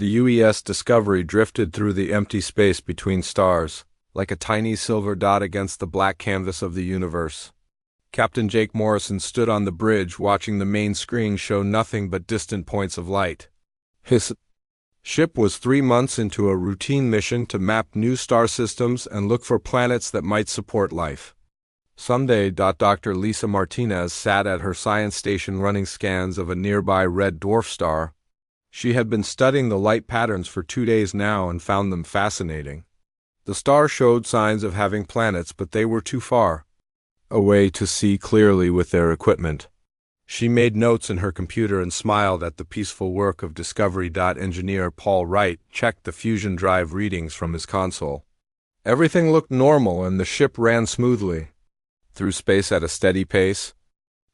The UES Discovery drifted through the empty space between stars, like a tiny silver dot against the black canvas of the universe. Captain Jake Morrison stood on the bridge watching the main screen show nothing but distant points of light. His ship was 3 months into a routine mission to map new star systems and look for planets that might support life. Someday, Dr. Lisa Martinez sat at her science station running scans of a nearby red dwarf star. She had been studying the light patterns for 2 days now and found them fascinating. The star showed signs of having planets, but they were too far away to see clearly with their equipment. She made notes in her computer and smiled at the peaceful work of Discovery. Engineer Paul Wright checked the fusion drive readings from his console. Everything looked normal and the ship ran smoothly through space at a steady pace.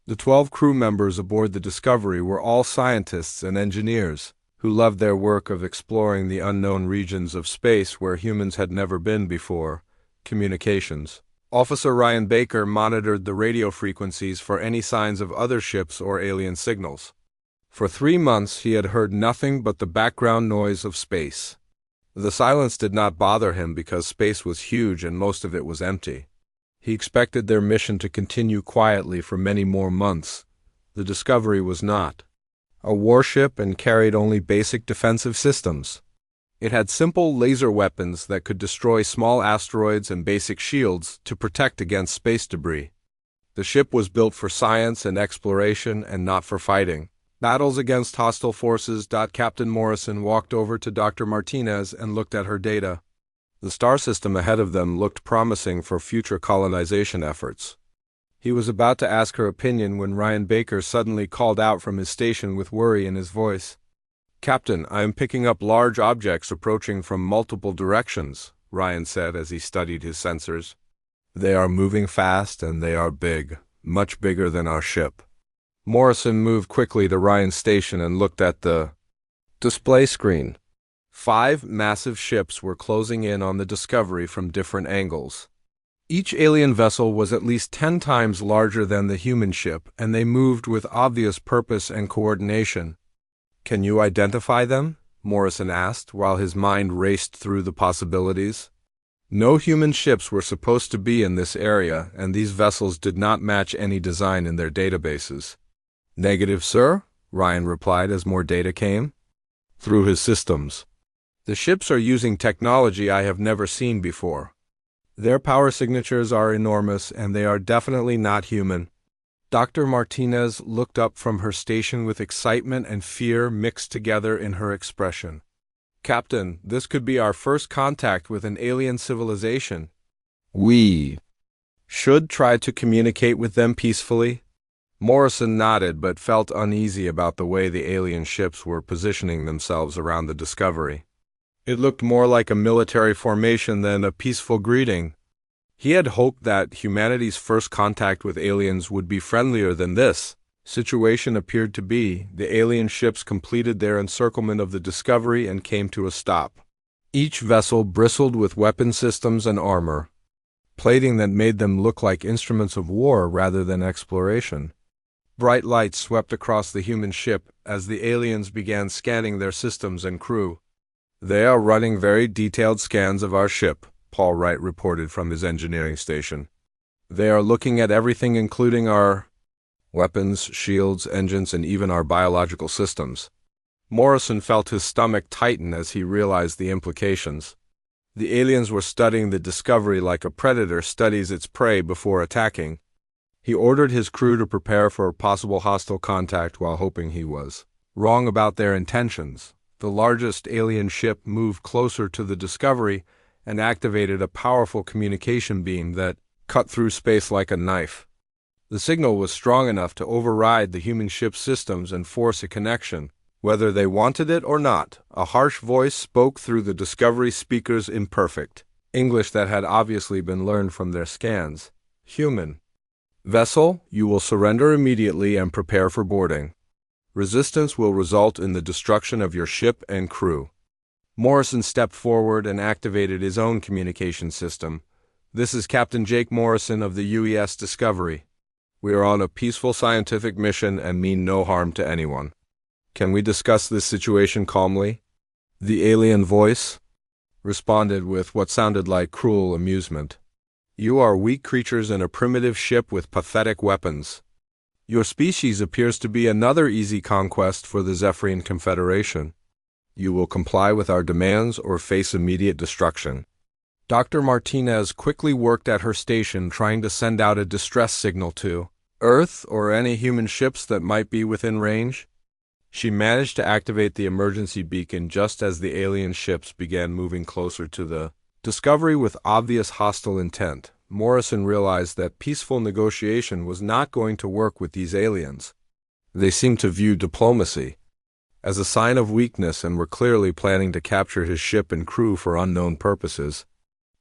The 12 crew members aboard the Discovery were all scientists and engineers who loved their work of exploring the unknown regions of space where humans had never been before. Communications. Officer Ryan Baker monitored the radio frequencies for any signs of other ships or alien signals. For 3 months he had heard nothing but the background noise of space. The silence did not bother him because space was huge and most of it was empty. He expected their mission to continue quietly for many more months. The Discovery was not a warship and carried only basic defensive systems. It had simple laser weapons that could destroy small asteroids and basic shields to protect against space debris. The ship was built for science and exploration and not for fighting battles against hostile forces. Captain Morrison walked over to Dr. Martinez and looked at her data. The star system ahead of them looked promising for future colonization efforts. He was about to ask her opinion when Ryan Baker suddenly called out from his station with worry in his voice. "Captain, I am picking up large objects approaching from multiple directions," Ryan said as he studied his sensors. "They are moving fast and they are big, much bigger than our ship." Morrison moved quickly to Ryan's station and looked at the display screen. 5 massive ships were closing in on the Discovery from different angles. Each alien vessel was at least 10 times larger than the human ship, and they moved with obvious purpose and coordination. "Can you identify them?" Morrison asked, while his mind raced through the possibilities. No human ships were supposed to be in this area, and these vessels did not match any design in their databases. "Negative, sir," Ryan replied as more data came through his systems. "The ships are using technology I have never seen before. Their power signatures are enormous, and they are definitely not human." Dr. Martinez looked up from her station with excitement and fear mixed together in her expression. "Captain, this could be our first contact with an alien civilization. We should try to communicate with them peacefully." Morrison nodded but felt uneasy about the way the alien ships were positioning themselves around the Discovery. It looked more like a military formation than a peaceful greeting. He had hoped that humanity's first contact with aliens would be friendlier than this situation appeared to be. The alien ships completed their encirclement of the Discovery and came to a stop. Each vessel bristled with weapon systems and armor, plating that made them look like instruments of war rather than exploration. Bright lights swept across the human ship as the aliens began scanning their systems and crew. "They are running very detailed scans of our ship," Paul Wright reported from his engineering station. "They are looking at everything including our weapons, shields, engines, and even our biological systems." Morrison felt his stomach tighten as he realized the implications. The aliens were studying the Discovery like a predator studies its prey before attacking. He ordered his crew to prepare for a possible hostile contact while hoping he was wrong about their intentions. The largest alien ship moved closer to the Discovery and activated a powerful communication beam that cut through space like a knife. The signal was strong enough to override the human ship's systems and force a connection, whether they wanted it or not. A harsh voice spoke through the Discovery speakers in perfect English that had obviously been learned from their scans. "Human vessel, you will surrender immediately and prepare for boarding. Resistance will result in the destruction of your ship and crew." Morrison stepped forward and activated his own communication system. "This is Captain Jake Morrison of the UES Discovery. We are on a peaceful scientific mission and mean no harm to anyone. Can we discuss this situation calmly?" The alien voice responded with what sounded like cruel amusement. You are weak creatures in a primitive ship with pathetic weapons. Your species appears to be another easy conquest for the Zephyrian Confederation. You will comply with our demands or face immediate destruction. Dr. Martinez quickly worked at her station trying to send out a distress signal to Earth or any human ships that might be within range. She managed to activate the emergency beacon just as the alien ships began moving closer to the Discovery with obvious hostile intent. Morrison realized that peaceful negotiation was not going to work with these aliens. They seemed to view diplomacy as a sign of weakness and were clearly planning to capture his ship and crew for unknown purposes.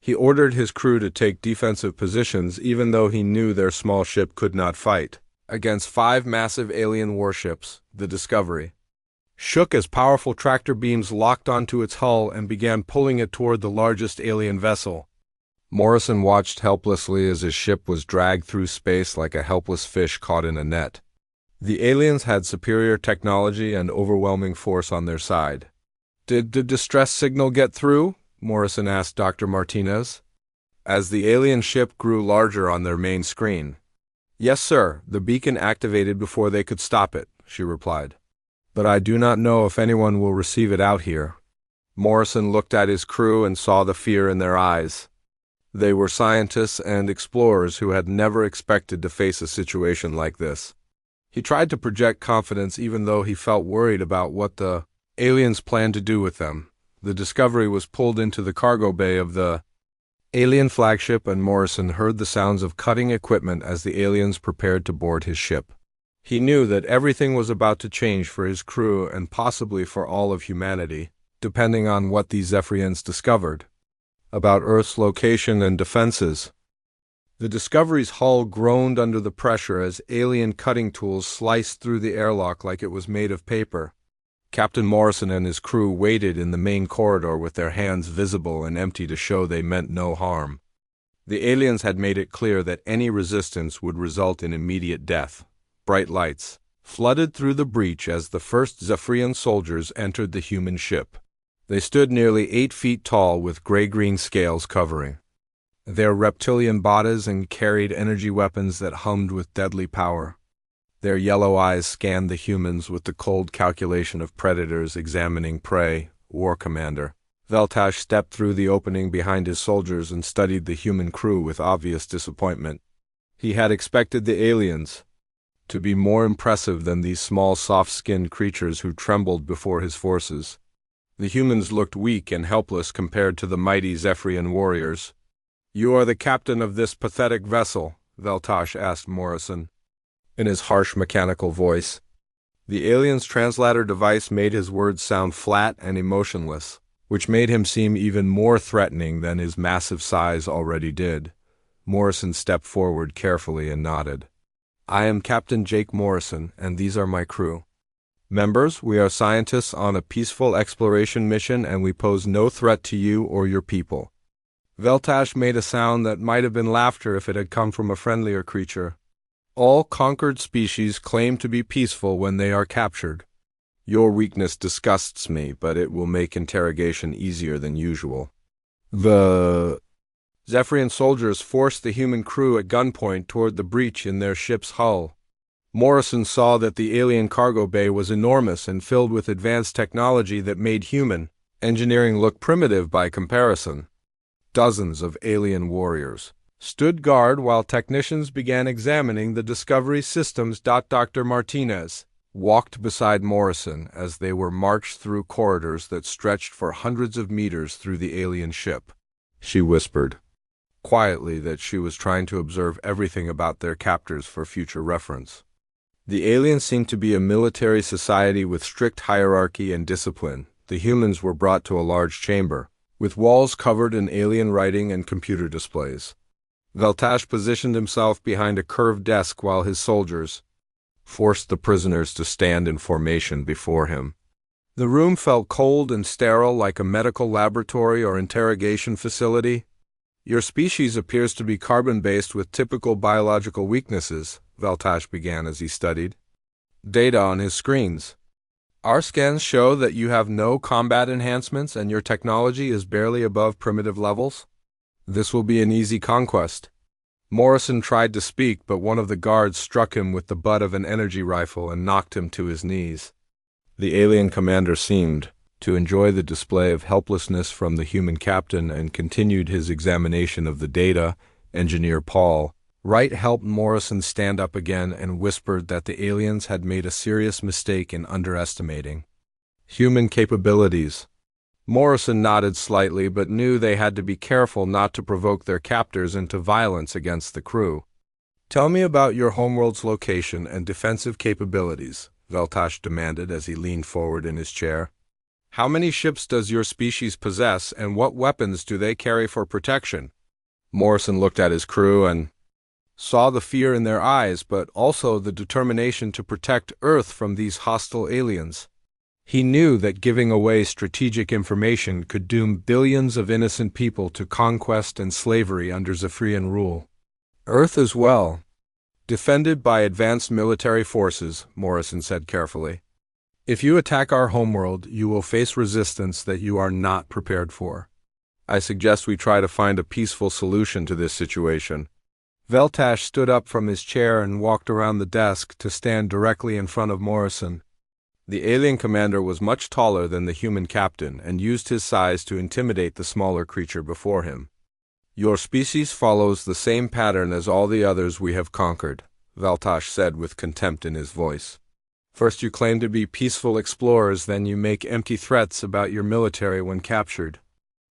He ordered his crew to take defensive positions even though he knew their small ship could not fight against 5 massive alien warships. The Discovery shook as powerful tractor beams locked onto its hull and began pulling it toward the largest alien vessel. Morrison watched helplessly as his ship was dragged through space like a helpless fish caught in a net. The aliens had superior technology and overwhelming force on their side. Did the distress signal get through? Morrison asked Dr. Martinez, as the alien ship grew larger on their main screen. Yes, sir, the beacon activated before they could stop it, she replied. But I do not know if anyone will receive it out here. Morrison looked at his crew and saw the fear in their eyes. They were scientists and explorers who had never expected to face a situation like this. He tried to project confidence even though he felt worried about what the aliens planned to do with them. The Discovery was pulled into the cargo bay of the alien flagship, and Morrison heard the sounds of cutting equipment as the aliens prepared to board his ship. He knew that everything was about to change for his crew and possibly for all of humanity, depending on what these Zephyrians discovered about Earth's location and defenses. The Discovery's hull groaned under the pressure as alien cutting tools sliced through the airlock like it was made of paper. Captain Morrison and his crew waited in the main corridor with their hands visible and empty to show they meant no harm. The aliens had made it clear that any resistance would result in immediate death. Bright lights flooded through the breach as the first Zephyrian soldiers entered the human ship. They stood nearly 8 feet tall with gray-green scales covering their reptilian bodies and carried energy weapons that hummed with deadly power. Their yellow eyes scanned the humans with the cold calculation of predators examining prey. War Commander Veltash stepped through the opening behind his soldiers and studied the human crew with obvious disappointment. He had expected the aliens to be more impressive than these small, soft-skinned creatures who trembled before his forces. The humans looked weak and helpless compared to the mighty Zephyrian warriors. You are the captain of this pathetic vessel, Veltash asked Morrison, in his harsh mechanical voice. The alien's translator device made his words sound flat and emotionless, which made him seem even more threatening than his massive size already did. Morrison stepped forward carefully and nodded. I am Captain Jake Morrison, and these are my crew. Members, we are scientists on a peaceful exploration mission, and we pose no threat to you or your people. Veltash made a sound that might have been laughter if it had come from a friendlier creature. All conquered species claim to be peaceful when they are captured. Your weakness disgusts me, but it will make interrogation easier than usual. The Zephyrian soldiers forced the human crew at gunpoint toward the breach in their ship's hull. Morrison saw that the alien cargo bay was enormous and filled with advanced technology that made human engineering look primitive by comparison. Dozens of alien warriors stood guard while technicians began examining the Discovery systems. Dr. Martinez walked beside Morrison as they were marched through corridors that stretched for hundreds of meters through the alien ship. She whispered quietly that she was trying to observe everything about their captors for future reference. The aliens seemed to be a military society with strict hierarchy and discipline. The humans were brought to a large chamber, with walls covered in alien writing and computer displays. Veltash positioned himself behind a curved desk while his soldiers forced the prisoners to stand in formation before him. The room felt cold and sterile, like a medical laboratory or interrogation facility. Your species appears to be carbon-based with typical biological weaknesses, Veltash began as he studied data on his screens. Our scans show that you have no combat enhancements and your technology is barely above primitive levels. This will be an easy conquest. Morrison tried to speak, but one of the guards struck him with the butt of an energy rifle and knocked him to his knees. The alien commander seemed to enjoy the display of helplessness from the human captain and continued his examination of the data. Engineer Paul Wright helped Morrison stand up again and whispered that the aliens had made a serious mistake in underestimating human capabilities. Morrison nodded slightly but knew they had to be careful not to provoke their captors into violence against the crew. "Tell me about your homeworld's location and defensive capabilities," Veltash demanded as he leaned forward in his chair. "How many ships does your species possess and what weapons do they carry for protection?" Morrison looked at his crew and saw the fear in their eyes, but also the determination to protect Earth from these hostile aliens. He knew that giving away strategic information could doom billions of innocent people to conquest and slavery under Zephyrian rule. "Earth is well defended by advanced military forces," Morrison said carefully. "If you attack our homeworld, you will face resistance that you are not prepared for. I suggest we try to find a peaceful solution to this situation." Veltash stood up from his chair and walked around the desk to stand directly in front of Morrison. The alien commander was much taller than the human captain and used his size to intimidate the smaller creature before him. "Your species follows the same pattern as all the others we have conquered," Veltash said with contempt in his voice. "First you claim to be peaceful explorers, then you make empty threats about your military when captured.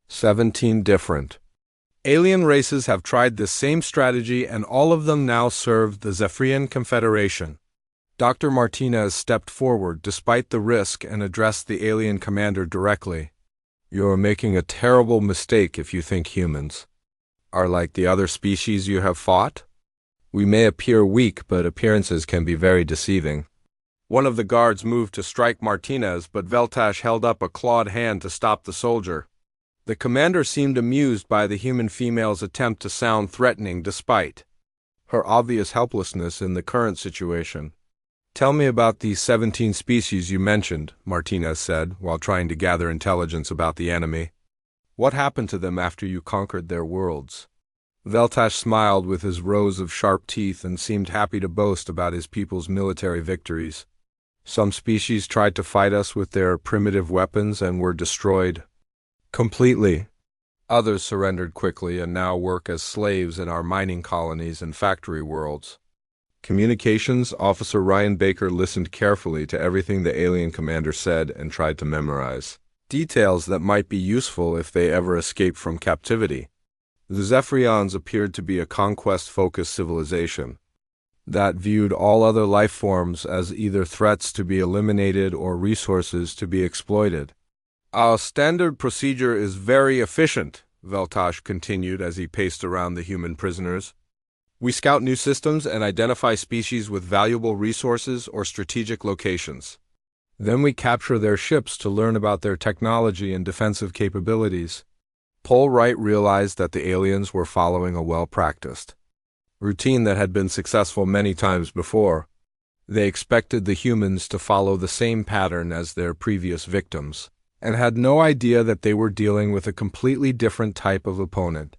17 different alien races have tried this same strategy and all of them now serve the Zephyrian Confederation." Dr. Martinez stepped forward despite the risk and addressed the alien commander directly. "You're making a terrible mistake if you think humans are like the other species you have fought. We may appear weak, but appearances can be very deceiving." One of the guards moved to strike Martinez, but Veltash held up a clawed hand to stop the soldier. The commander seemed amused by the human female's attempt to sound threatening despite her obvious helplessness in the current situation. "Tell me about these 17 species you mentioned," Martinez said, while trying to gather intelligence about the enemy. "What happened to them after you conquered their worlds?" Veltash smiled with his rows of sharp teeth and seemed happy to boast about his people's military victories. "Some species tried to fight us with their primitive weapons and were destroyed completely. Others surrendered quickly and now work as slaves in our mining colonies and factory worlds." Communications Officer Ryan Baker listened carefully to everything the alien commander said and tried to memorize details that might be useful if they ever escaped from captivity. The Zephyrians appeared to be a conquest-focused civilization that viewed all other life forms as either threats to be eliminated or resources to be exploited. "Our standard procedure is very efficient," Veltash continued as he paced around the human prisoners. "We scout new systems and identify species with valuable resources or strategic locations. Then we capture their ships to learn about their technology and defensive capabilities." Paul Wright realized that the aliens were following a well-practiced routine that had been successful many times before. They expected the humans to follow the same pattern as their previous victims, and had no idea that they were dealing with a completely different type of opponent.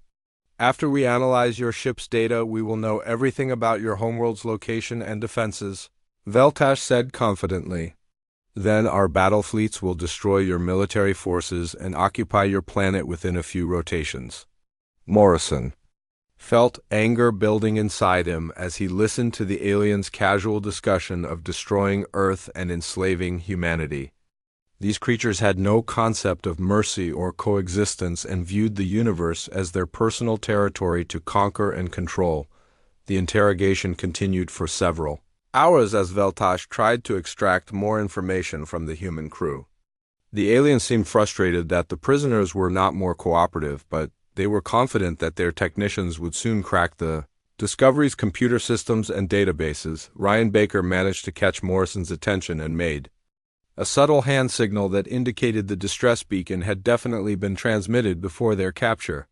"After we analyze your ship's data, we will know everything about your homeworld's location and defenses," Veltash said confidently. "Then our battle fleets will destroy your military forces and occupy your planet within a few rotations." Morrison felt anger building inside him as he listened to the aliens' casual discussion of destroying Earth and enslaving humanity. These creatures had no concept of mercy or coexistence and viewed the universe as their personal territory to conquer and control. The interrogation continued for several hours as Veltash tried to extract more information from the human crew. The aliens seemed frustrated that the prisoners were not more cooperative, but they were confident that their technicians would soon crack the Discovery's computer systems and databases. Ryan Baker managed to catch Morrison's attention and made a subtle hand signal that indicated the distress beacon had definitely been transmitted before their capture.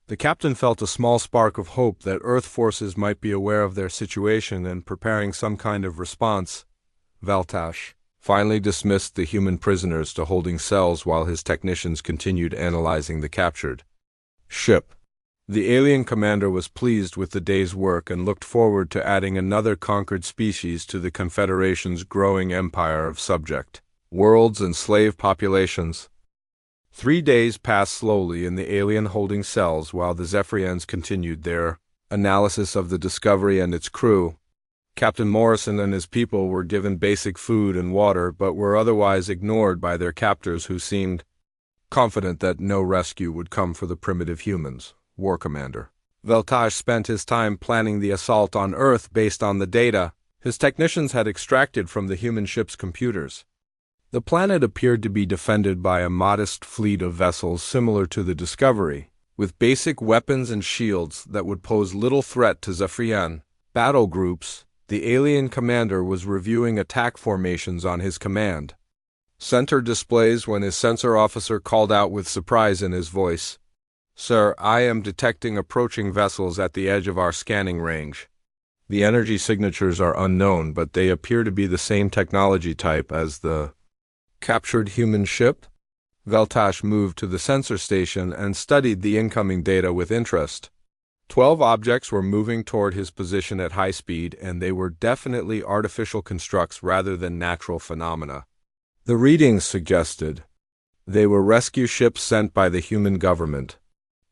The captain felt a small spark of hope that Earth forces might be aware of their situation and preparing some kind of response. Veltash finally dismissed the human prisoners to holding cells while his technicians continued analyzing the captured ship. The alien commander was pleased with the day's work and looked forward to adding another conquered species to the Confederation's growing empire of subject worlds and slave populations. 3 days passed slowly in the alien holding cells while the Zephyrians continued their analysis of the Discovery and its crew. Captain Morrison and his people were given basic food and water but were otherwise ignored by their captors, who seemed confident that no rescue would come for the primitive humans. War Commander Veltage spent his time planning the assault on Earth based on the data his technicians had extracted from the human ship's computers. The planet appeared to be defended by a modest fleet of vessels similar to the Discovery, with basic weapons and shields that would pose little threat to Zephyrian battle groups. The alien commander was reviewing attack formations on his command center displays when his sensor officer called out with surprise in his voice, "Sir, I am detecting approaching vessels at the edge of our scanning range. The energy signatures are unknown, but they appear to be the same technology type as the captured human ship." Veltash moved to the sensor station and studied the incoming data with interest. 12 objects were moving toward his position at high speed, and they were definitely artificial constructs rather than natural phenomena. The readings suggested they were rescue ships sent by the human government.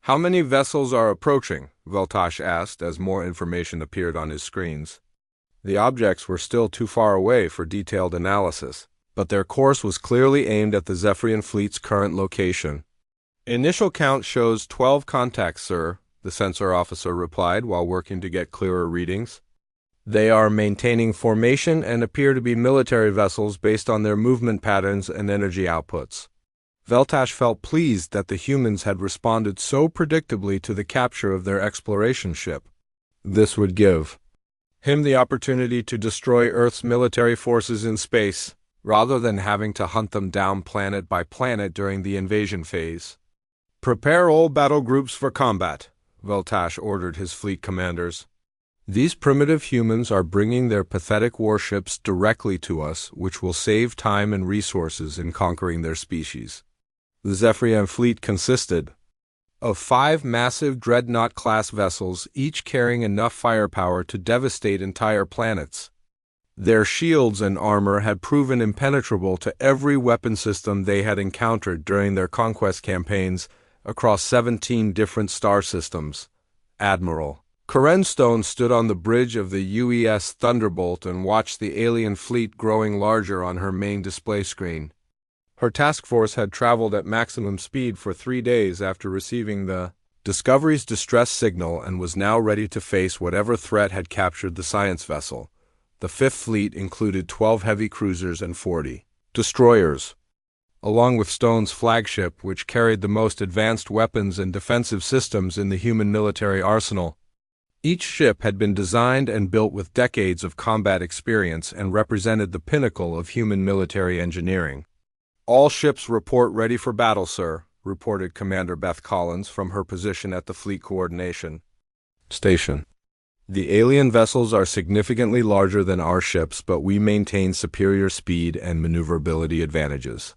"How many vessels are approaching?" Veltash asked as more information appeared on his screens. The objects were still too far away for detailed analysis, but their course was clearly aimed at the Zephyrian fleet's current location. "Initial count shows 12 contacts, sir," the sensor officer replied while working to get clearer readings. "They are maintaining formation and appear to be military vessels based on their movement patterns and energy outputs." Veltash felt pleased that the humans had responded so predictably to the capture of their exploration ship. This would give him the opportunity to destroy Earth's military forces in space, rather than having to hunt them down planet by planet during the invasion phase. "Prepare all battle groups for combat," Veltash ordered his fleet commanders. "These primitive humans are bringing their pathetic warships directly to us, which will save time and resources in conquering their species." The Zephyrian fleet consisted of 5 massive dreadnought-class vessels, each carrying enough firepower to devastate entire planets. Their shields and armor had proven impenetrable to every weapon system they had encountered during their conquest campaigns across 17 different star systems. Admiral Karen Stone stood on the bridge of the UES Thunderbolt and watched the alien fleet growing larger on her main display screen. Her task force had traveled at maximum speed for 3 days after receiving the Discovery's distress signal and was now ready to face whatever threat had captured the science vessel. The Fifth Fleet included 12 heavy cruisers and 40 destroyers, along with Stone's flagship, which carried the most advanced weapons and defensive systems in the human military arsenal. Each ship had been designed and built with decades of combat experience and represented the pinnacle of human military engineering. "All ships report ready for battle, sir," reported Commander Beth Collins from her position at the Fleet Coordination Station. "The alien vessels are significantly larger than our ships, but we maintain superior speed and maneuverability advantages."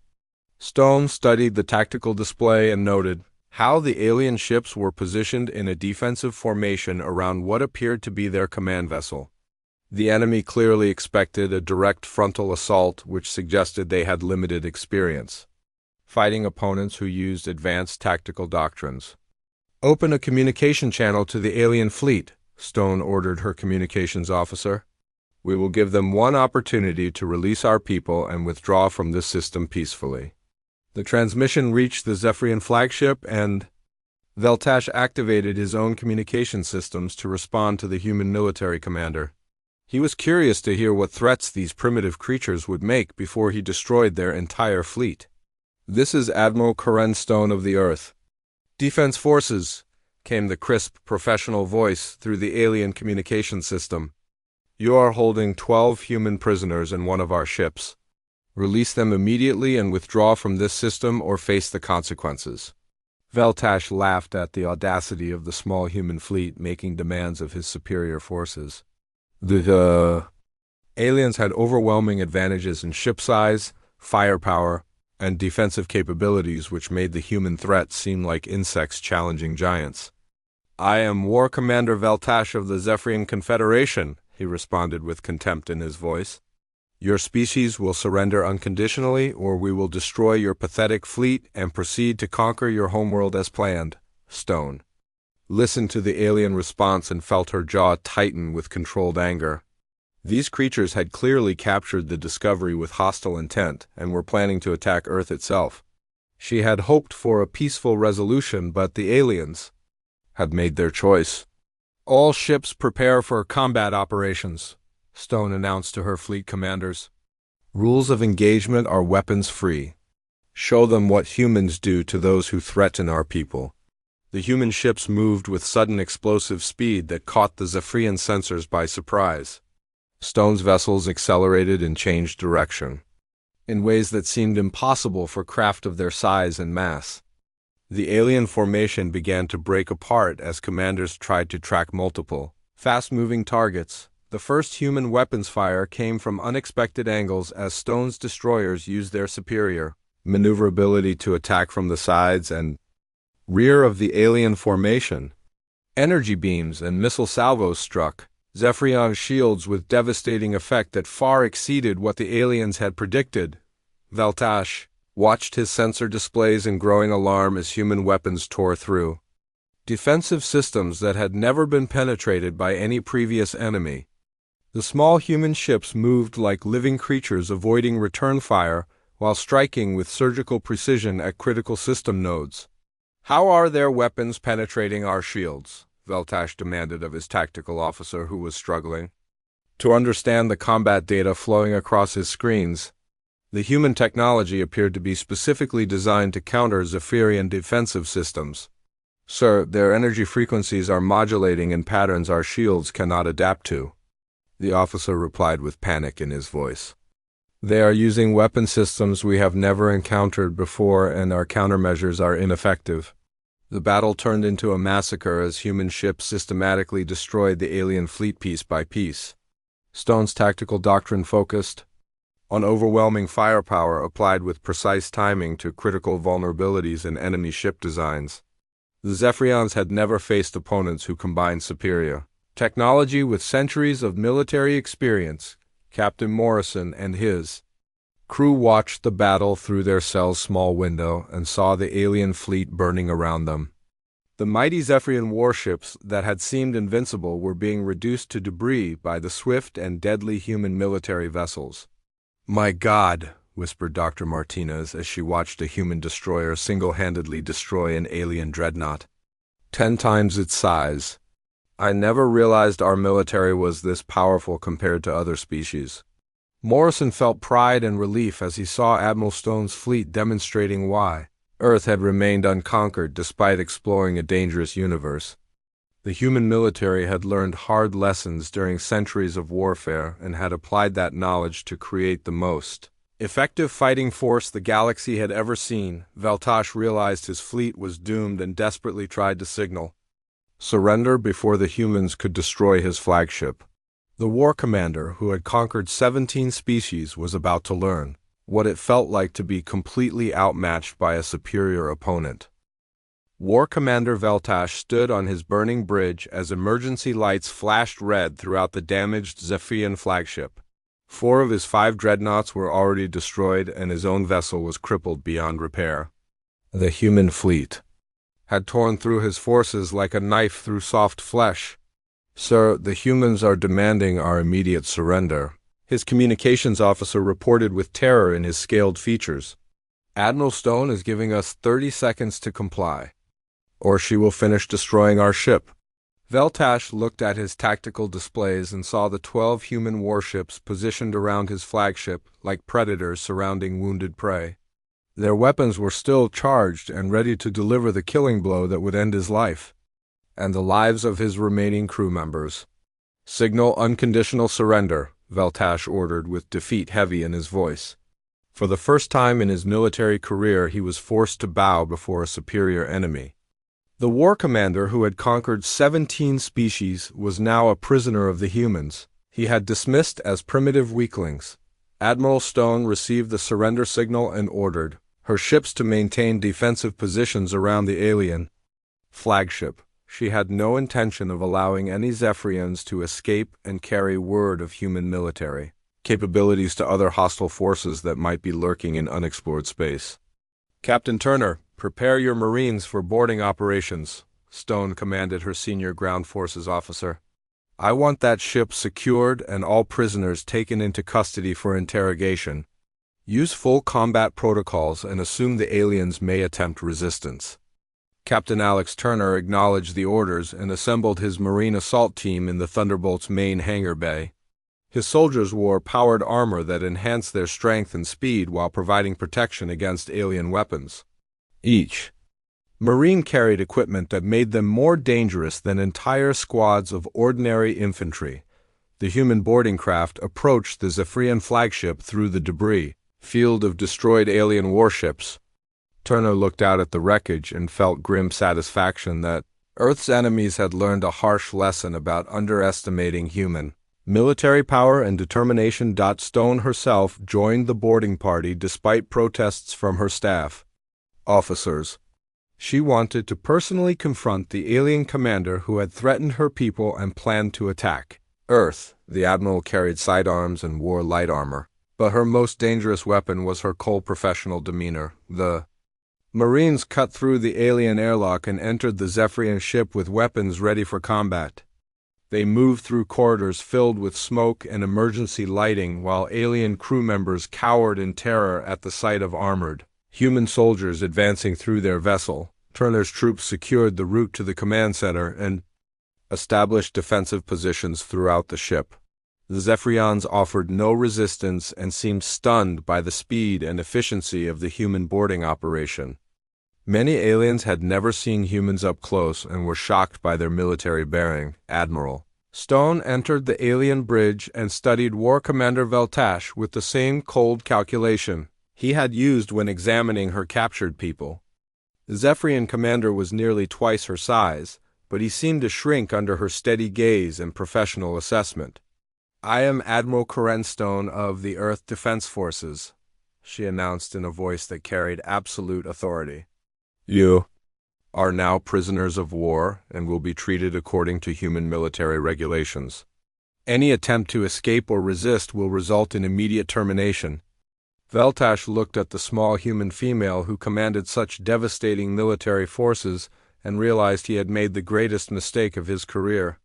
Stone studied the tactical display and noted how the alien ships were positioned in a defensive formation around what appeared to be their command vessel. The enemy clearly expected a direct frontal assault, which suggested they had limited experience fighting opponents who used advanced tactical doctrines. "Open a communication channel to the alien fleet," Stone ordered her communications officer. "We will give them one opportunity to release our people and withdraw from this system peacefully." The transmission reached the Zephyrian flagship, and Veltash activated his own communication systems to respond to the human military commander. He was curious to hear what threats these primitive creatures would make before he destroyed their entire fleet. "This is Admiral Karen Stone of the Earth Defense Forces," came the crisp, professional voice through the alien communication system. "You are holding 12 human prisoners in one of our ships. Release them immediately and withdraw from this system or face the consequences." Veltash laughed at the audacity of the small human fleet making demands of his superior forces. Aliens had overwhelming advantages in ship size, firepower, and defensive capabilities which made the human threat seem like insects challenging giants. "I am War Commander Veltash of the Zephyrian Confederation," he responded with contempt in his voice. "Your species will surrender unconditionally, or we will destroy your pathetic fleet and proceed to conquer your homeworld as planned." Stone listened to the alien response and felt her jaw tighten with controlled anger. These creatures had clearly captured the Discovery with hostile intent and were planning to attack Earth itself. She had hoped for a peaceful resolution, but the aliens had made their choice. "All ships prepare for combat operations," Stone announced to her fleet commanders. "Rules of engagement are weapons-free. Show them what humans do to those who threaten our people." The human ships moved with sudden explosive speed that caught the Zephyrian sensors by surprise. Stone's vessels accelerated and changed direction in ways that seemed impossible for craft of their size and mass. The alien formation began to break apart as commanders tried to track multiple, fast-moving targets. The first human weapons fire came from unexpected angles as Stone's destroyers used their superior maneuverability to attack from the sides and rear of the alien formation. Energy beams and missile salvos struck Zephyrion's shields with devastating effect that far exceeded what the aliens had predicted. Veltash watched his sensor displays in growing alarm as human weapons tore through defensive systems that had never been penetrated by any previous enemy. The small human ships moved like living creatures, avoiding return fire while striking with surgical precision at critical system nodes. "How are their weapons penetrating our shields?" Veltash demanded of his tactical officer, who was struggling to understand the combat data flowing across his screens. The human technology appeared to be specifically designed to counter Zephyrian defensive systems. "Sir, their energy frequencies are modulating in patterns our shields cannot adapt to," the officer replied with panic in his voice. "They are using weapon systems we have never encountered before, and our countermeasures are ineffective." The battle turned into a massacre as human ships systematically destroyed the alien fleet piece by piece. Stone's tactical doctrine focused on overwhelming firepower applied with precise timing to critical vulnerabilities in enemy ship designs. The Zephyrians had never faced opponents who combined superior technology with centuries of military experience. Captain Morrison and his crew watched the battle through their cell's small window and saw the alien fleet burning around them. The mighty Zephyrian warships that had seemed invincible were being reduced to debris by the swift and deadly human military vessels. "My God," whispered Dr. Martinez as she watched a human destroyer single-handedly destroy an alien dreadnought 10 times its size. "I never realized our military was this powerful compared to other species." Morrison felt pride and relief as he saw Admiral Stone's fleet demonstrating why Earth had remained unconquered despite exploring a dangerous universe. The human military had learned hard lessons during centuries of warfare and had applied that knowledge to create the most effective fighting force the galaxy had ever seen. Veltash realized his fleet was doomed and desperately tried to signal surrender before the humans could destroy his flagship. The war commander, who had conquered 17 species, was about to learn what it felt like to be completely outmatched by a superior opponent. War Commander Veltash stood on his burning bridge as emergency lights flashed red throughout the damaged Zephyrian flagship. 4 of his 5 dreadnoughts were already destroyed, and his own vessel was crippled beyond repair. The human fleet had torn through his forces like a knife through soft flesh. "Sir, the humans are demanding our immediate surrender," his communications officer reported with terror in his scaled features. "Admiral Stone is giving us 30 seconds to comply, or she will finish destroying our ship." Veltash looked at his tactical displays and saw the 12 human warships positioned around his flagship like predators surrounding wounded prey. Their weapons were still charged and ready to deliver the killing blow that would end his life and the lives of his remaining crew members. "Signal unconditional surrender," Veltash ordered with defeat heavy in his voice. For the first time in his military career, he was forced to bow before a superior enemy. The war commander, who had conquered 17 species, was now a prisoner of the humans. he had dismissed as primitive weaklings. Admiral Stone received the surrender signal and ordered her ships to maintain defensive positions around the alien flagship. She had no intention of allowing any Zephyrians to escape and carry word of human military capabilities to other hostile forces that might be lurking in unexplored space. Captain Turner, prepare your Marines for boarding operations, Stone commanded her senior ground forces officer. I want that ship secured and all prisoners taken into custody for interrogation. Use full combat protocols and assume the aliens may attempt resistance. Captain Alex Turner acknowledged the orders and assembled his Marine assault team in the Thunderbolt's main hangar bay. His soldiers wore powered armor that enhanced their strength and speed while providing protection against alien weapons. Each Marine carried equipment that made them more dangerous than entire squads of ordinary infantry. The human boarding craft approached the Zephyrian flagship through the debris field of destroyed alien warships. Turner looked out at the wreckage and felt grim satisfaction that Earth's enemies had learned a harsh lesson about underestimating human military power and determination. Stone herself joined the boarding party despite protests from her staff officers. She wanted to personally confront the alien commander who had threatened her people and planned to attack Earth. The Admiral carried sidearms and wore light armor, but her most dangerous weapon was her cold professional demeanor. The Marines cut through the alien airlock and entered the Zephyrian ship with weapons ready for combat. They moved through corridors filled with smoke and emergency lighting while alien crew members cowered in terror at the sight of armored human soldiers advancing through their vessel. Turner's troops secured the route to the command center and established defensive positions throughout the ship. The Zephyrians offered no resistance and seemed stunned by the speed and efficiency of the human boarding operation. Many aliens had never seen humans up close and were shocked by their military bearing. Admiral Stone entered the alien bridge and studied War Commander Veltash with the same cold calculation he had used when examining her captured people. The Zephyrian commander was nearly twice her size, but he seemed to shrink under her steady gaze and professional assessment. I am Admiral Karen Stone of the Earth Defense Forces, she announced in a voice that carried absolute authority. You are now prisoners of war and will be treated according to human military regulations. Any attempt to escape or resist will result in immediate termination. Veltash looked at the small human female who commanded such devastating military forces and realized he had made the greatest mistake of his career.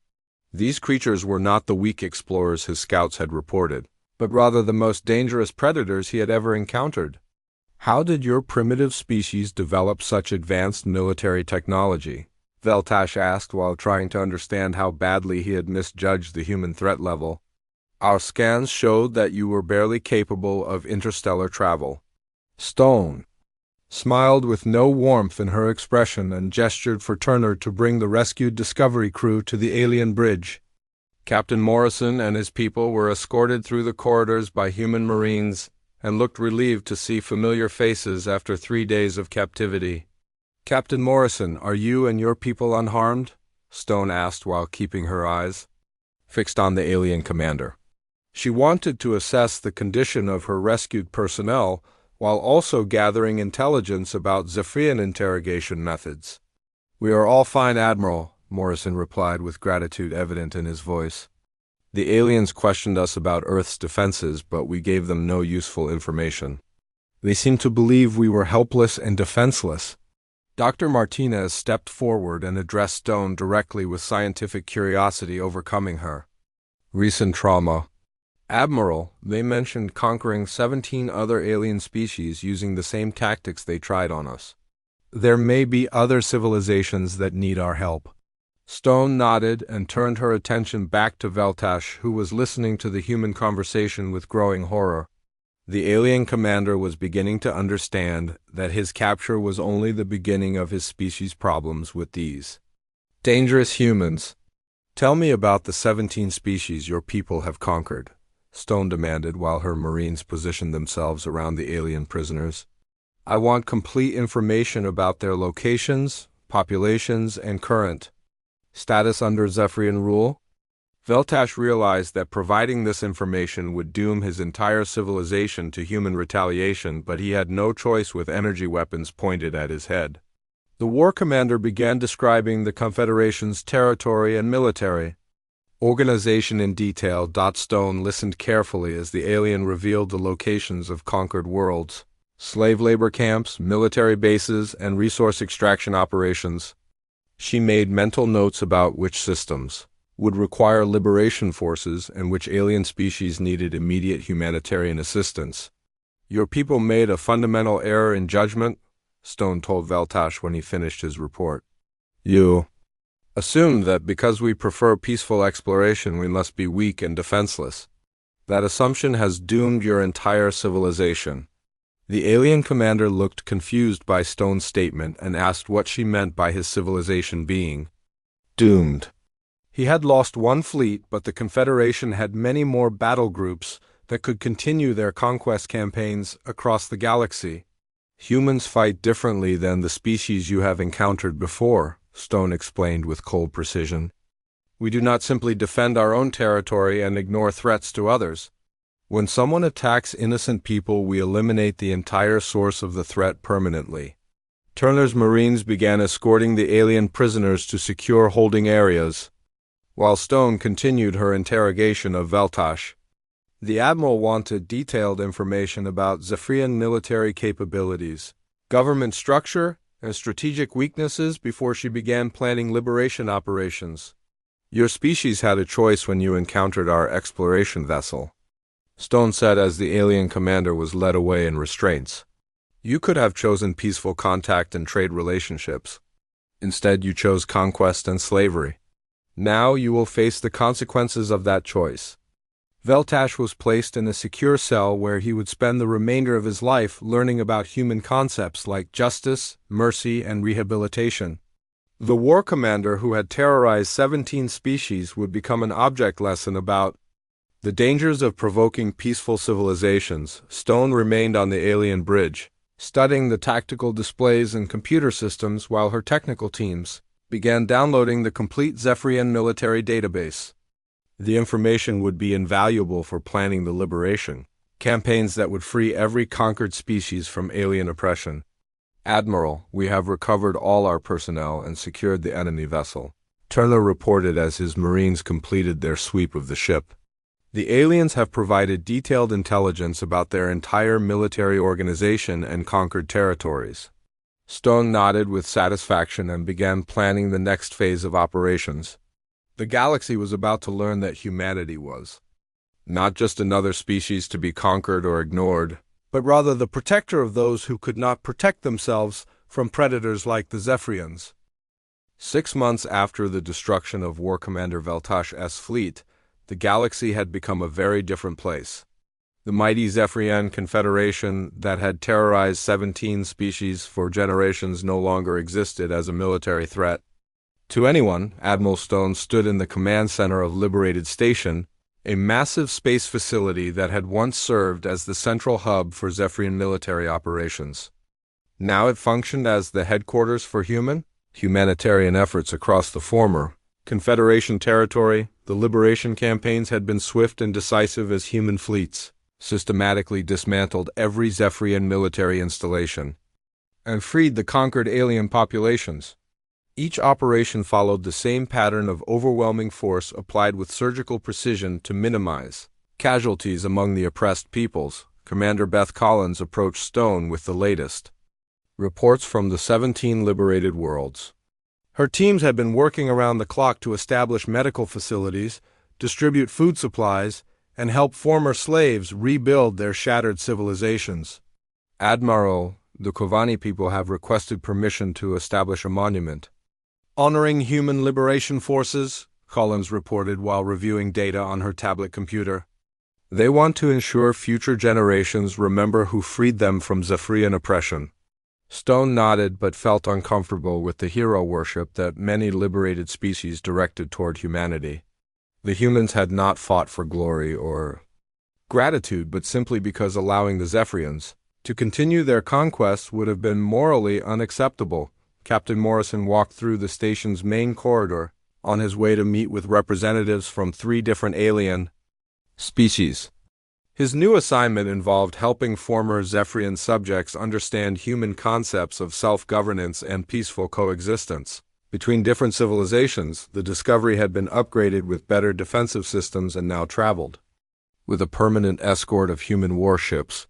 These creatures were not the weak explorers his scouts had reported, but rather the most dangerous predators he had ever encountered. How did your primitive species develop such advanced military technology? Veltash asked while trying to understand how badly he had misjudged the human threat level. Our scans showed that you were barely capable of interstellar travel. Stone smiled with no warmth in her expression and gestured for Turner to bring the rescued Discovery crew to the alien bridge. Captain Morrison and his people were escorted through the corridors by human Marines and looked relieved to see familiar faces after 3 days of captivity. Captain Morrison, are you and your people unharmed? Stone asked while keeping her eyes fixed on the alien commander. She wanted to assess the condition of her rescued personnel while also gathering intelligence about Zephyrian interrogation methods. We are all fine, Admiral, Morrison replied with gratitude evident in his voice. The aliens questioned us about Earth's defenses, but we gave them no useful information. They seemed to believe we were helpless and defenseless. Dr. Martinez stepped forward and addressed Stone directly with scientific curiosity overcoming her. Recent trauma. Admiral, they mentioned conquering 17 other alien species using the same tactics they tried on us. There may be other civilizations that need our help. Stone nodded and turned her attention back to Veltash, who was listening to the human conversation with growing horror. The alien commander was beginning to understand that his capture was only the beginning of his species' problems with these dangerous humans. Tell me about the 17 species your people have conquered, Stone demanded while her Marines positioned themselves around the alien prisoners. I want complete information about their locations, populations, and current status under Zephyrian rule. Veltash realized that providing this information would doom his entire civilization to human retaliation, but he had no choice with energy weapons pointed at his head. The war commander began describing the Confederation's territory and military organization in detail. Stone listened carefully as the alien revealed the locations of conquered worlds, slave labor camps, military bases, and resource extraction operations. She made mental notes about which systems would require liberation forces and which alien species needed immediate humanitarian assistance. "Your people made a fundamental error in judgment," Stone told Veltash when he finished his report. "You assumed that because we prefer peaceful exploration we must be weak and defenseless. That assumption has doomed your entire civilization." The alien commander looked confused by Stone's statement and asked what she meant by his civilization being doomed. He had lost one fleet, but the Confederation had many more battle groups that could continue their conquest campaigns across the galaxy. "Humans fight differently than the species you have encountered before," Stone explained with cold precision. "We do not simply defend our own territory and ignore threats to others. When someone attacks innocent people, we eliminate the entire source of the threat permanently." Turner's Marines began escorting the alien prisoners to secure holding areas, while Stone continued her interrogation of Veltash. The Admiral wanted detailed information about Zephyrian military capabilities, government structure, and strategic weaknesses before she began planning liberation operations. "Your species had a choice when you encountered our exploration vessel," Stone said as the alien commander was led away in restraints. "You could have chosen peaceful contact and trade relationships. Instead, you chose conquest and slavery. Now you will face the consequences of that choice." Veltash was placed in a secure cell where he would spend the remainder of his life learning about human concepts like justice, mercy, and rehabilitation. The war commander, who had terrorized 17 species, would become an object lesson about the dangers of provoking peaceful civilizations. Stone remained on the alien bridge, studying the tactical displays and computer systems while her technical teams began downloading the complete Zephyrian military database. The information would be invaluable for planning the liberation campaigns that would free every conquered species from alien oppression. "Admiral, we have recovered all our personnel and secured the enemy vessel," Turner reported as his Marines completed their sweep of the ship. "The aliens have provided detailed intelligence about their entire military organization and conquered territories." Stone nodded with satisfaction and began planning the next phase of operations. The galaxy was about to learn that humanity was not just another species to be conquered or ignored, but rather the protector of those who could not protect themselves from predators like the Zephyrians. 6 months after the destruction of War Commander Veltash's fleet, the galaxy had become a very different place. The mighty Zephyrian Confederation that had terrorized 17 species for generations no longer existed as a military threat. To anyone, Admiral Stone stood in the command center of Liberated Station, a massive space facility that had once served as the central hub for Zephyrian military operations. Now it functioned as the headquarters for humanitarian efforts across the former Confederation territory. The liberation campaigns had been swift and decisive as human fleets systematically dismantled every Zephyrian military installation and freed the conquered alien populations. Each operation followed the same pattern of overwhelming force applied with surgical precision to minimize casualties among the oppressed peoples. Commander Beth Collins approached Stone with the latest reports from the 17 liberated worlds. Her teams had been working around the clock to establish medical facilities, distribute food supplies, and help former slaves rebuild their shattered civilizations. "Admiral, the Kovani people have requested permission to establish a monument honoring human liberation forces," Collins reported while reviewing data on her tablet computer. "They want to ensure future generations remember who freed them from Zephyrian oppression." Stone nodded but felt uncomfortable with the hero worship that many liberated species directed toward humanity. The humans had not fought for glory or gratitude, but simply because allowing the Zephyrians to continue their conquests would have been morally unacceptable. Captain Morrison walked through the station's main corridor, on his way to meet with representatives from 3 different alien species. His new assignment involved helping former Zephyrian subjects understand human concepts of self-governance and peaceful coexistence. Between different civilizations, the Discovery had been upgraded with better defensive systems and now traveled with a permanent escort of human warships.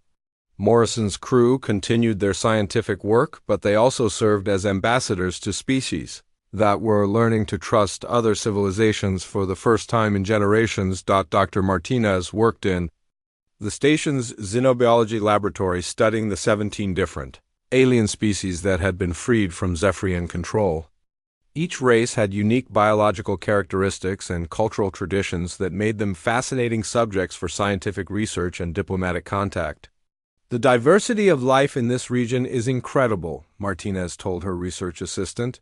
Morrison's crew continued their scientific work, but they also served as ambassadors to species that were learning to trust other civilizations for the first time in generations. Dr. Martinez worked in the station's xenobiology laboratory studying the 17 different alien species that had been freed from Zephyrian control. Each race had unique biological characteristics and cultural traditions that made them fascinating subjects for scientific research and diplomatic contact. "The diversity of life in this region is incredible," Martinez told her research assistant,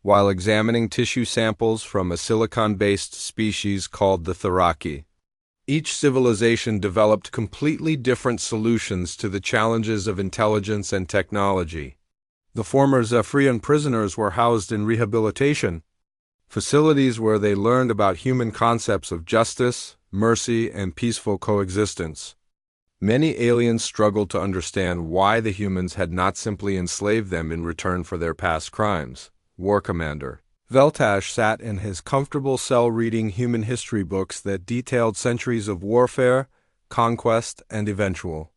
while examining tissue samples from a silicon-based species called the Tharaki. Each civilization developed completely different solutions to the challenges of intelligence and technology. The former Zephyrian prisoners were housed in rehabilitation facilities where they learned about human concepts of justice, mercy, and peaceful coexistence. Many aliens struggled to understand why the humans had not simply enslaved them in return for their past crimes. War Commander Veltash sat in his comfortable cell reading human history books that detailed centuries of warfare, conquest, and eventual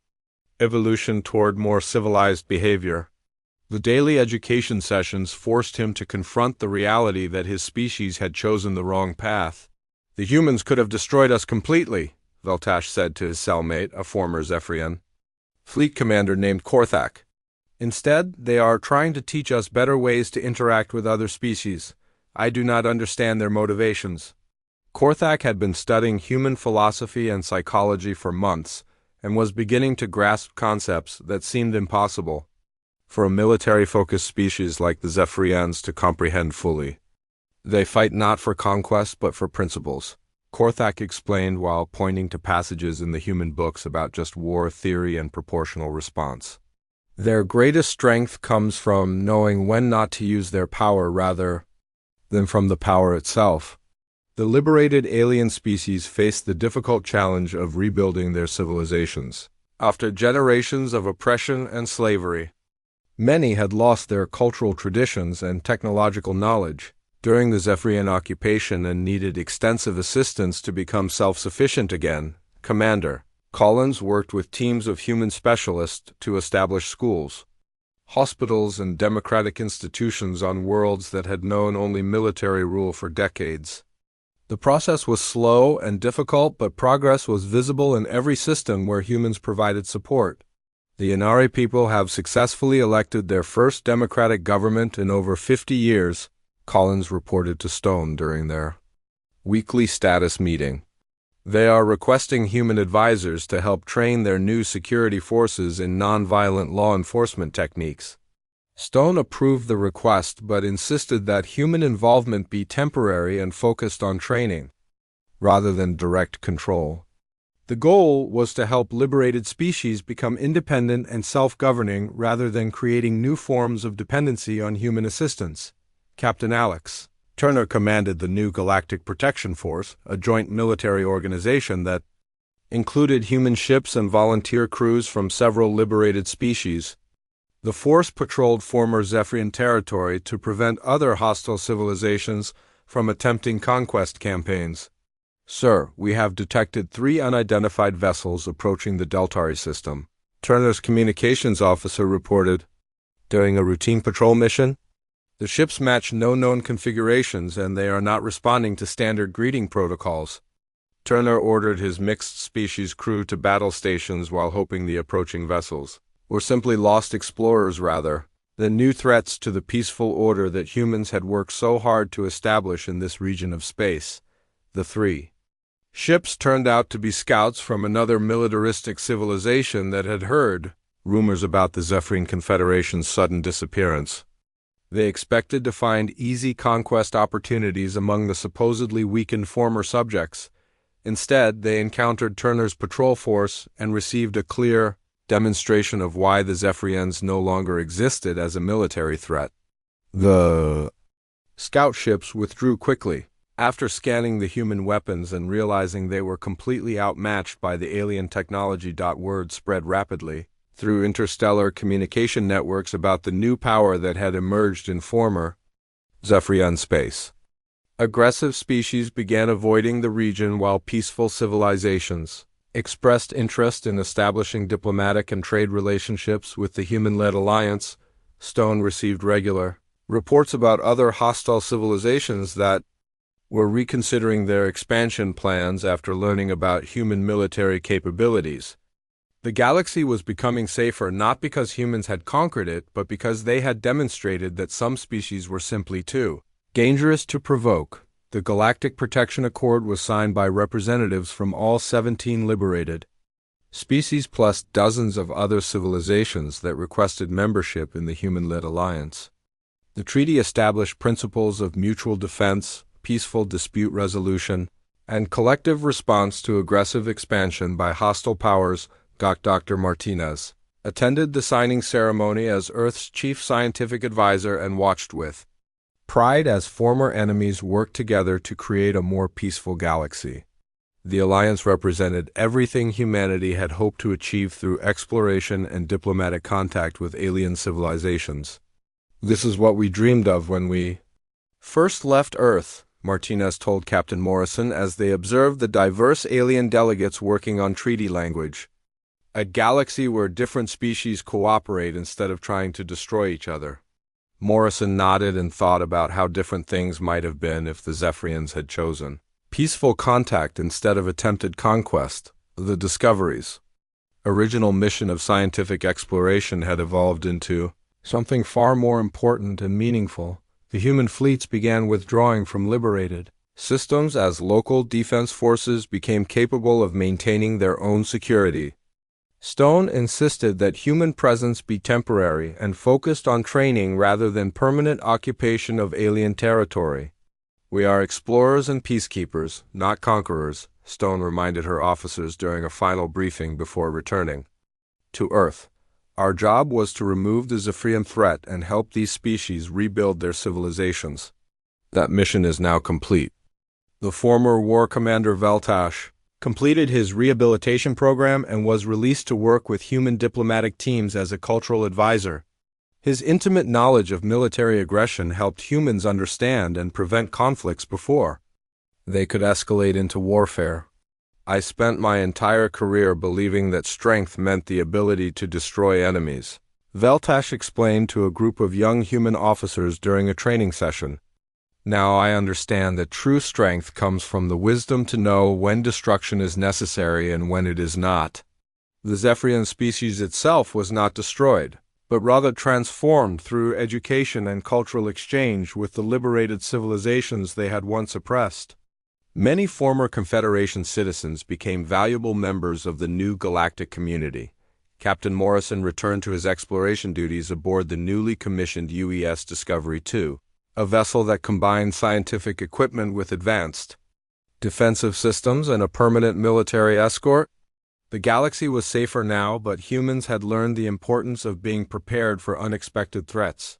evolution toward more civilized behavior. The daily education sessions forced him to confront the reality that his species had chosen the wrong path. "The humans could have destroyed us completely," Veltash said to his cellmate, a former Zephyrian fleet commander named Korthak. "Instead, they are trying to teach us better ways to interact with other species. I do not understand their motivations." Korthak had been studying human philosophy and psychology for months and was beginning to grasp concepts that seemed impossible for a military-focused species like the Zephyrians to comprehend fully. "They fight not for conquest but for principles," Korthak explained while pointing to passages in the human books about just war theory and proportional response. "Their greatest strength comes from knowing when not to use their power rather than from the power itself." The liberated alien species faced the difficult challenge of rebuilding their civilizations after generations of oppression and slavery. Many had lost their cultural traditions and technological knowledge during the Zephyrian occupation and needed extensive assistance to become self-sufficient again. Commander Collins worked with teams of human specialists to establish schools, hospitals, and democratic institutions on worlds that had known only military rule for decades. The process was slow and difficult, but progress was visible in every system where humans provided support. "The Inari people have successfully elected their first democratic government in over 50 years, Collins reported to Stone during their weekly status meeting. "They are requesting human advisors to help train their new security forces in nonviolent law enforcement techniques." Stone approved the request but insisted that human involvement be temporary and focused on training, rather than direct control. The goal was to help liberated species become independent and self-governing rather than creating new forms of dependency on human assistance. Captain Alex Turner commanded the new Galactic Protection Force, a joint military organization that included human ships and volunteer crews from several liberated species. The force patrolled former Zephyrian territory to prevent other hostile civilizations from attempting conquest campaigns. "Sir, we have detected 3 unidentified vessels approaching the Deltari system," Turner's communications officer reported. "During a routine patrol mission, the ships match no known configurations and they are not responding to standard greeting protocols." Turner ordered his mixed-species crew to battle stations while hoping the approaching vessels were simply lost explorers rather than new threats to the peaceful order that humans had worked so hard to establish in this region of space. The 3 ships turned out to be scouts from another militaristic civilization that had heard rumors about the Zephyrian Confederation's sudden disappearance. They expected to find easy conquest opportunities among the supposedly weakened former subjects. Instead, they encountered Turner's patrol force and received a clear demonstration of why the Zephyrians no longer existed as a military threat. The Scout ships withdrew quickly. After scanning the human weapons and realizing they were completely outmatched by the alien technology. Word spread rapidly through interstellar communication networks about the new power that had emerged in former Zephyrian space. Aggressive species began avoiding the region while peaceful civilizations expressed interest in establishing diplomatic and trade relationships with the human-led alliance. Stone received regular reports about other hostile civilizations that were reconsidering their expansion plans after learning about human military capabilities. The galaxy was becoming safer not because humans had conquered it, but because they had demonstrated that some species were simply too dangerous to provoke. The Galactic Protection Accord was signed by representatives from all 17 liberated species plus dozens of other civilizations that requested membership in the human-led alliance. The treaty established principles of mutual defense, peaceful dispute resolution, and collective response to aggressive expansion by hostile powers. Dr. Martinez attended the signing ceremony as Earth's chief scientific advisor and watched with pride as former enemies worked together to create a more peaceful galaxy. The alliance represented everything humanity had hoped to achieve through exploration and diplomatic contact with alien civilizations. "This is what we dreamed of when we first left Earth," Martinez told Captain Morrison as they observed the diverse alien delegates working on treaty language. "A galaxy where different species cooperate instead of trying to destroy each other." Morrison nodded and thought about how different things might have been if the Zephyrians had chosen peaceful contact instead of attempted conquest. The Discovery's original mission of scientific exploration had evolved into something far more important and meaningful. The human fleets began withdrawing from liberated systems as local defense forces became capable of maintaining their own security. Stone insisted that human presence be temporary and focused on training rather than permanent occupation of alien territory. "We are explorers and peacekeepers, not conquerors," Stone reminded her officers during a final briefing before returning to Earth. "Our job was to remove the Zephyrian threat and help these species rebuild their civilizations. That mission is now complete." The former war commander Veltash completed his rehabilitation program and was released to work with human diplomatic teams as a cultural advisor. His intimate knowledge of military aggression helped humans understand and prevent conflicts before they could escalate into warfare. "I spent my entire career believing that strength meant the ability to destroy enemies," Veltash explained to a group of young human officers during a training session. "Now I understand that true strength comes from the wisdom to know when destruction is necessary and when it is not." The Zephyrian species itself was not destroyed, but rather transformed through education and cultural exchange with the liberated civilizations they had once oppressed. Many former Confederation citizens became valuable members of the new galactic community. Captain Morrison returned to his exploration duties aboard the newly commissioned UES Discovery II, a vessel that combined scientific equipment with advanced defensive systems and a permanent military escort. The galaxy was safer now, but humans had learned the importance of being prepared for unexpected threats.